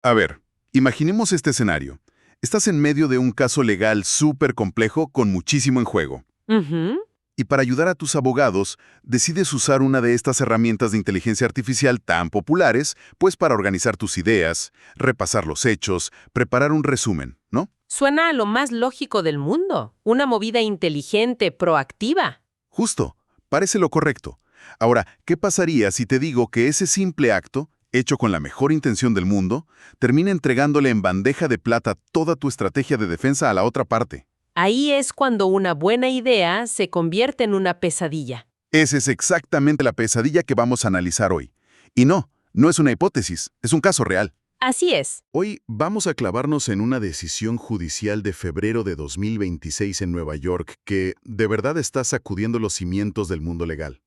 A ver, imaginemos este escenario. Estás en medio de un caso legal súper complejo con muchísimo en juego. Ujú. Y para ayudar a tus abogados, decides usar una de estas herramientas de inteligencia artificial tan populares, pues para organizar tus ideas, repasar los hechos, preparar un resumen, ¿no? Suena a lo más lógico del mundo. Una movida inteligente, proactiva. Justo, parece lo correcto. Ahora, ¿qué pasaría si te digo que ese simple acto, hecho con la mejor intención del mundo, termina entregándole en bandeja de plata toda tu estrategia de defensa a la otra parte? Ahí es cuando una buena idea se convierte en una pesadilla. Esa es exactamente la pesadilla que vamos a analizar hoy. Y no es una hipótesis, es un caso real. Así es. Hoy vamos a clavarnos en una decisión judicial de febrero de 2026 en Nueva York que de verdad está sacudiendo los cimientos del mundo legal.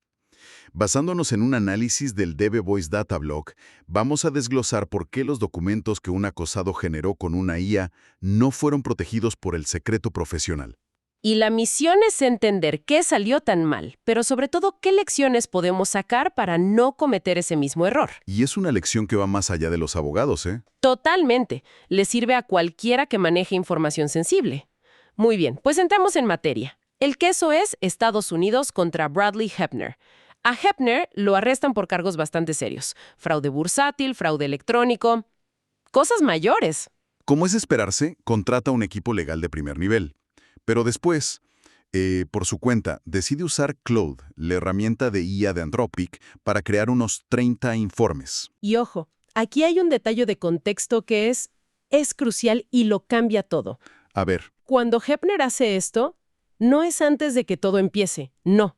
Basándonos en un análisis del DB Voice Data Block, vamos a desglosar por qué los documentos que un acosado generó con una IA no fueron protegidos por el secreto profesional. Y la misión es entender qué salió tan mal, pero sobre todo qué lecciones podemos sacar para no cometer ese mismo error. Y es una lección que va más allá de los abogados, ¿eh? Totalmente. Le sirve a cualquiera que maneje información sensible. Muy bien, pues entramos en materia. El caso es Estados Unidos contra Bradley Heppner. A Heppner lo arrestan por cargos bastante serios. Fraude bursátil, fraude electrónico. Cosas mayores. Como es de esperarse, contrata un equipo legal de primer nivel. Pero después, por su cuenta, decide usar Claude, la herramienta de IA de Anthropic, para crear unos 30 informes. Y ojo, aquí hay un detalle de contexto que es crucial y lo cambia todo. A ver, Cuando Heppner hace esto, no es antes de que todo empiece, no.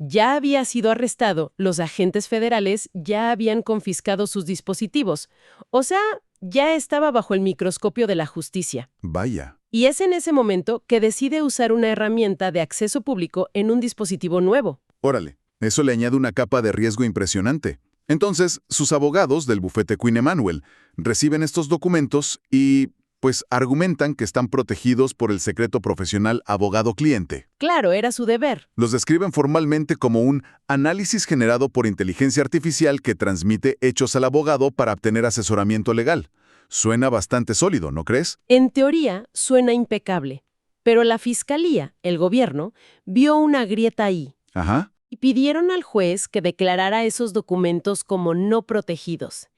Ya había sido arrestado, los agentes federales ya habían confiscado sus dispositivos. O sea, ya estaba bajo el microscopio de la justicia. vaya. Y es en ese momento que decide usar una herramienta de acceso público en un dispositivo nuevo. Órale, eso le añade una capa de riesgo impresionante. Entonces, sus abogados del bufete Queen Emanuel reciben estos documentos y, pues, argumentan que están protegidos por el secreto profesional abogado-cliente. Claro, era su deber. Los describen formalmente como un análisis generado por inteligencia artificial que transmite hechos al abogado para obtener asesoramiento legal. Suena bastante sólido, ¿no crees? En teoría, suena impecable. Pero la fiscalía, el gobierno, vio una grieta ahí Ajá. y pidieron al juez que declarara esos documentos como no protegidos.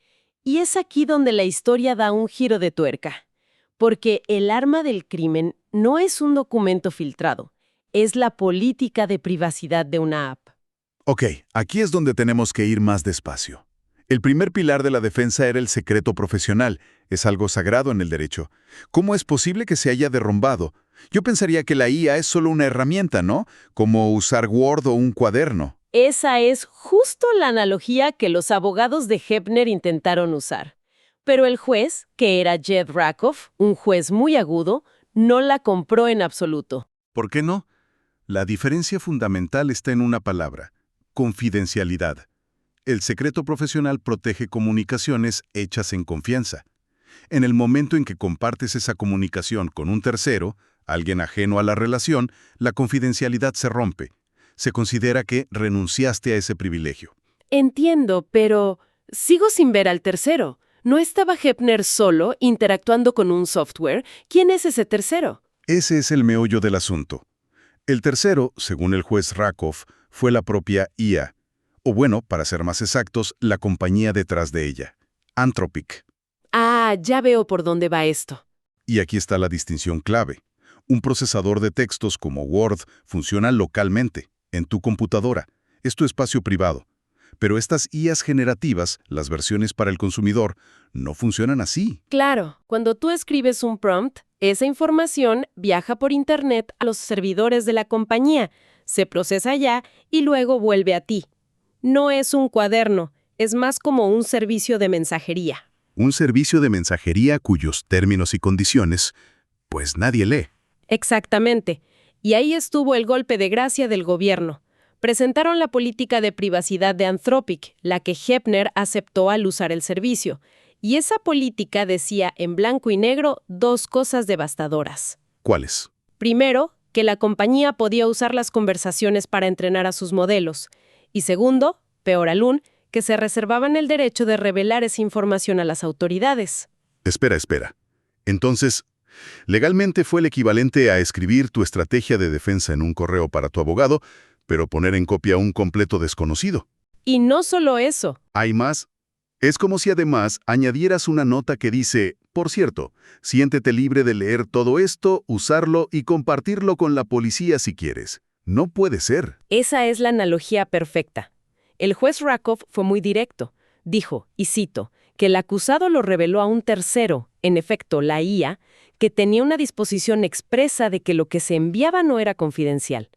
Y es aquí donde la historia da un giro de tuerca. Porque el arma del crimen no es un documento filtrado, es la política de privacidad de una app. Ok, aquí es donde tenemos que ir más despacio. El primer pilar de la defensa era el secreto profesional. Es algo sagrado en el derecho. ¿Cómo es posible que se haya derrumbado? Yo pensaría que la IA es solo una herramienta, ¿no? Como usar Word o un cuaderno. Esa es justo la analogía que los abogados de Heppner intentaron usar. Pero el juez, que era Jed Rakoff, un juez muy agudo, no la compró en absoluto. ¿Por qué no? La diferencia fundamental está en una palabra: confidencialidad. El secreto profesional protege comunicaciones hechas en confianza. En el momento en que compartes esa comunicación con un tercero, alguien ajeno a la relación, la confidencialidad se rompe. Se considera que renunciaste a ese privilegio. Entiendo, pero sigo sin ver al tercero. ¿No estaba Heppner solo interactuando con un software? ¿Quién es ese tercero? Ese es el meollo del asunto. El tercero, según el juez Rakoff, fue la propia IA. O bueno, para ser más exactos, la compañía detrás de ella, Anthropic. Ah, ya veo por dónde va esto. Y aquí está la distinción clave. Un procesador de textos como Word funciona localmente, en tu computadora. Es tu espacio privado. Pero estas IAs generativas, las versiones para el consumidor, no funcionan así. Claro, cuando tú escribes un prompt, esa información viaja por Internet a los servidores de la compañía, se procesa allá y luego vuelve a ti. No es un cuaderno, es más como un servicio de mensajería. Un servicio de mensajería cuyos términos y condiciones, pues nadie lee. Exactamente. Y ahí estuvo el golpe de gracia del gobierno. Presentaron la política de privacidad de Anthropic, la que Heppner aceptó al usar el servicio. Y esa política decía en blanco y negro dos cosas devastadoras. ¿Cuáles? Primero, que la compañía podía usar las conversaciones para entrenar a sus modelos. Y segundo, peor aún, que se reservaban el derecho de revelar esa información a las autoridades. Espera. Entonces, legalmente fue el equivalente a escribir tu estrategia de defensa en un correo para tu abogado, pero poner en copia a un completo desconocido. Y no solo eso. ¿Hay más? Es como si además añadieras una nota que dice, por cierto, siéntete libre de leer todo esto, usarlo y compartirlo con la policía si quieres. No puede ser. Esa es la analogía perfecta. El juez Rakoff fue muy directo. Dijo, y cito, que el acusado lo reveló a un tercero, en efecto, la IA, que tenía una disposición expresa de que lo que se enviaba no era confidencial.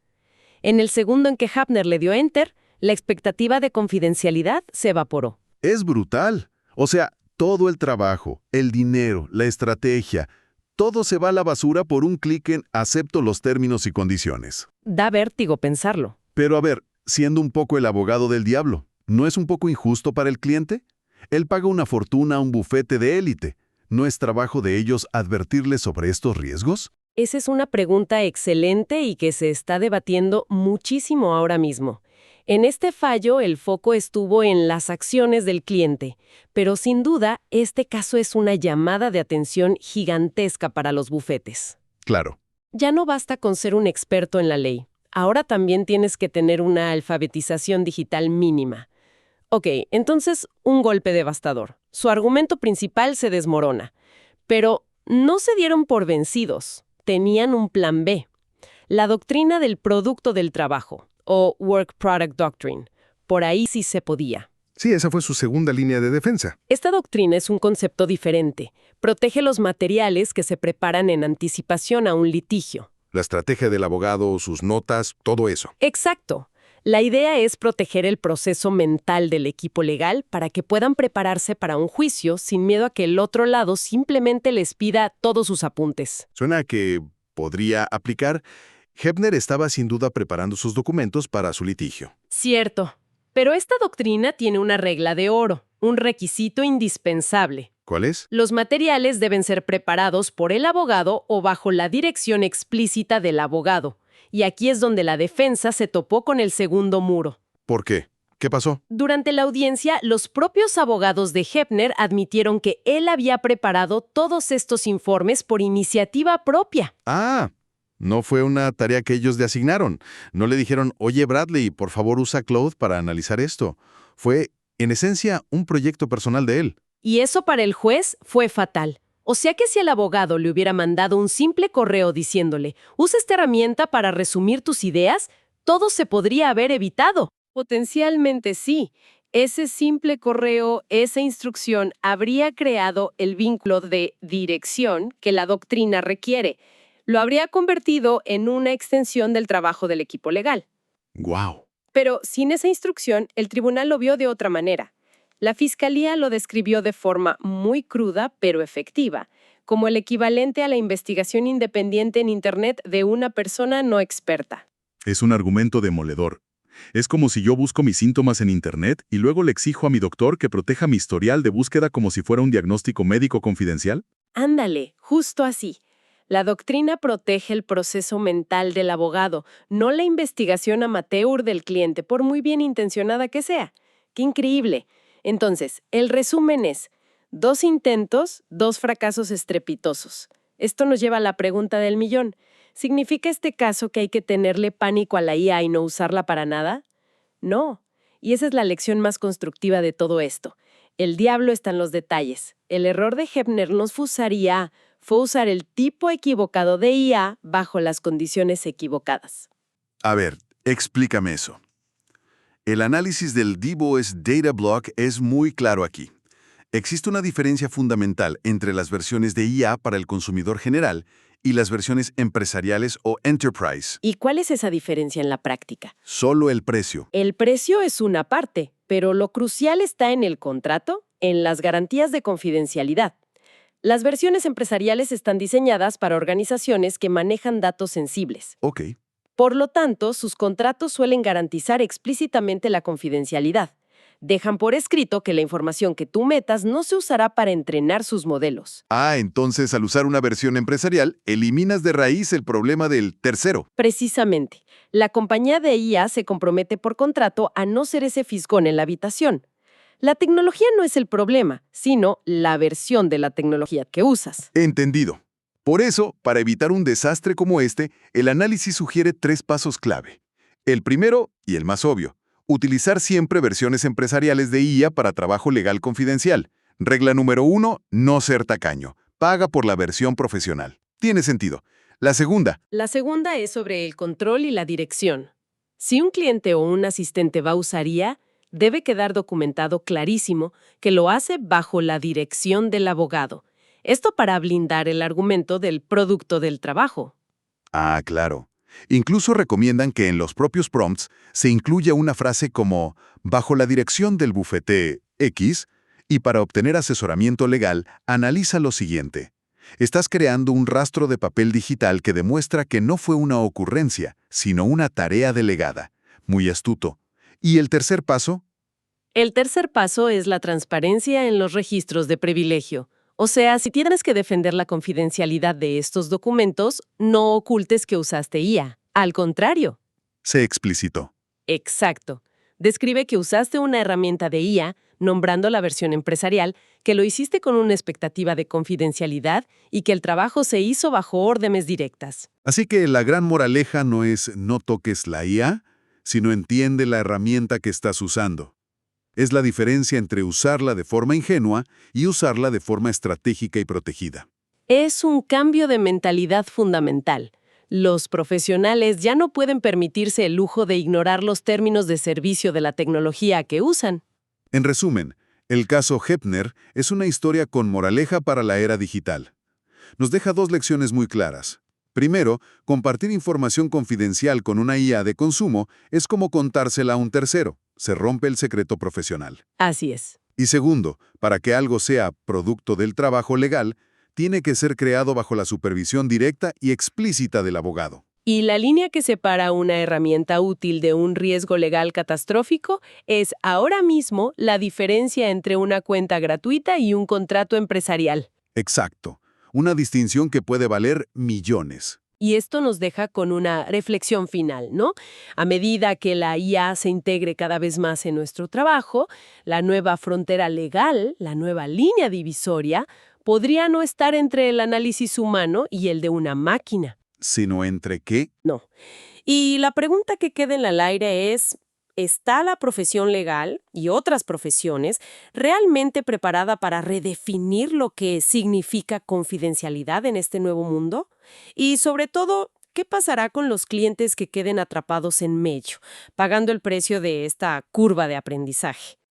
En el segundo en que Hepner le dio Enter, la expectativa de confidencialidad se evaporó. Es brutal. O sea, todo el trabajo, el dinero, la estrategia, todo se va a la basura por un clic en acepto los términos y condiciones. Da vértigo pensarlo. Pero a ver, siendo un poco el abogado del diablo, ¿no es un poco injusto para el cliente? Él paga una fortuna a un bufete de élite. ¿No es trabajo de ellos advertirle sobre estos riesgos? Esa es una pregunta excelente y que se está debatiendo muchísimo ahora mismo. En este fallo, el foco estuvo en las acciones del cliente, pero sin duda, este caso es una llamada de atención gigantesca para los bufetes. Claro. Ya no basta con ser un experto en la ley. Ahora también tienes que tener una alfabetización digital mínima. Ok, entonces, un golpe devastador. Su argumento principal se desmorona. Pero no se dieron por vencidos. Tenían un plan B. La doctrina del producto del trabajo, o Work Product Doctrine. Por ahí sí se podía. Sí, esa fue su segunda línea de defensa. Esta doctrina es un concepto diferente. Protege los materiales que se preparan en anticipación a un litigio. La estrategia del abogado, sus notas, todo eso. Exacto. La idea es proteger el proceso mental del equipo legal para que puedan prepararse para un juicio sin miedo a que el otro lado simplemente les pida todos sus apuntes. Suena a que podría aplicar. Hepner estaba sin duda preparando sus documentos para su litigio. Cierto. Pero esta doctrina tiene una regla de oro, un requisito indispensable. ¿Cuál es? Los materiales deben ser preparados por el abogado o bajo la dirección explícita del abogado. Y aquí es donde la defensa se topó con el segundo muro. ¿Por qué? ¿Qué pasó? Durante la audiencia, los propios abogados de Hepner admitieron que él había preparado todos estos informes por iniciativa propia. Ah, no fue una tarea que ellos le asignaron. No le dijeron, oye Bradley, por favor usa Claude para analizar esto. Fue, en esencia, un proyecto personal de él. Y eso para el juez fue fatal. O sea que si el abogado le hubiera mandado un simple correo diciéndole, usa esta herramienta para resumir tus ideas, todo se podría haber evitado. Potencialmente sí. Ese simple correo, esa instrucción, habría creado el vínculo de dirección que la doctrina requiere. Lo habría convertido en una extensión del trabajo del equipo legal. ¡Guau! Pero sin esa instrucción, el tribunal lo vio de otra manera. La fiscalía lo describió de forma muy cruda, pero efectiva, como el equivalente a la investigación independiente en Internet de una persona no experta. Es un argumento demoledor. Es como si yo busco mis síntomas en Internet y luego le exijo a mi doctor que proteja mi historial de búsqueda como si fuera un diagnóstico médico confidencial. Ándale, justo así. La doctrina protege el proceso mental del abogado, no la investigación amateur del cliente, por muy bien intencionada que sea. ¡Qué increíble! Entonces, el resumen es, 2 intentos, 2 fracasos estrepitosos. Esto nos lleva a la pregunta del millón. ¿Significa este caso que hay que tenerle pánico a la IA y no usarla para nada? No. Y esa es la lección más constructiva de todo esto. El diablo está en los detalles. El error de Hepner no fue usar el tipo equivocado de IA bajo las condiciones equivocadas. A ver, explícame eso. El análisis del DBOS Data Block es muy claro aquí. Existe una diferencia fundamental entre las versiones de IA para el consumidor general y las versiones empresariales o enterprise. ¿Y cuál es esa diferencia en la práctica? Solo el precio. El precio es una parte, pero lo crucial está en el contrato, en las garantías de confidencialidad. Las versiones empresariales están diseñadas para organizaciones que manejan datos sensibles. Ok. Por lo tanto, sus contratos suelen garantizar explícitamente la confidencialidad. Dejan por escrito que la información que tú metas no se usará para entrenar sus modelos. Ah, entonces al usar una versión empresarial, eliminas de raíz el problema del tercero. Precisamente, la compañía de IA se compromete por contrato a no ser ese fisgón en la habitación. La tecnología no es el problema, sino la versión de la tecnología que usas. Entendido. Por eso, para evitar un desastre como este, el análisis sugiere 3 pasos clave. El primero, y el más obvio, utilizar siempre versiones empresariales de IA para trabajo legal confidencial. Regla número 1, no ser tacaño. Paga por la versión profesional. Tiene sentido. La segunda, La segunda es sobre el control y la dirección. Si un cliente o un asistente va a usar IA, debe quedar documentado clarísimo que lo hace bajo la dirección del abogado. Esto para blindar el argumento del producto del trabajo. claro. Incluso recomiendan que en los propios prompts se incluya una frase como bajo la dirección del bufete X y para obtener asesoramiento legal, analiza lo siguiente. Estás creando un rastro de papel digital que demuestra que no fue una ocurrencia, sino una tarea delegada. Muy astuto. ¿Y el tercer paso? El tercer paso es la transparencia en los registros de privilegio. O sea, si tienes que defender la confidencialidad de estos documentos, no ocultes que usaste IA. Al contrario. Se explicitó. Exacto. Describe que usaste una herramienta de IA, nombrando la versión empresarial, que lo hiciste con una expectativa de confidencialidad y que el trabajo se hizo bajo órdenes directas. Así que la gran moraleja no es no toques la IA, sino entiende la herramienta que estás usando. Es la diferencia entre usarla de forma ingenua y usarla de forma estratégica y protegida. Es un cambio de mentalidad fundamental. Los profesionales ya no pueden permitirse el lujo de ignorar los términos de servicio de la tecnología que usan. En resumen, el caso Heppner es una historia con moraleja para la era digital. Nos deja 2 lecciones muy claras. Primero, compartir información confidencial con una IA de consumo es como contársela a un tercero. Se rompe el secreto profesional. Así es. Y segundo, para que algo sea producto del trabajo legal, tiene que ser creado bajo la supervisión directa y explícita del abogado. Y la línea que separa una herramienta útil de un riesgo legal catastrófico es ahora mismo la diferencia entre una cuenta gratuita y un contrato empresarial. Exacto. Una distinción que puede valer millones. Y esto nos deja con una reflexión final, ¿no? A medida que la IA se integre cada vez más en nuestro trabajo, la nueva frontera legal, la nueva línea divisoria, podría no estar entre el análisis humano y el de una máquina. ¿Sino entre qué? No. Y la pregunta que queda en el aire es, ¿está la profesión legal y otras profesiones realmente preparada para redefinir lo que significa confidencialidad en este nuevo mundo? Y sobre todo, ¿qué pasará con los clientes que queden atrapados en medio, pagando el precio de esta curva de aprendizaje?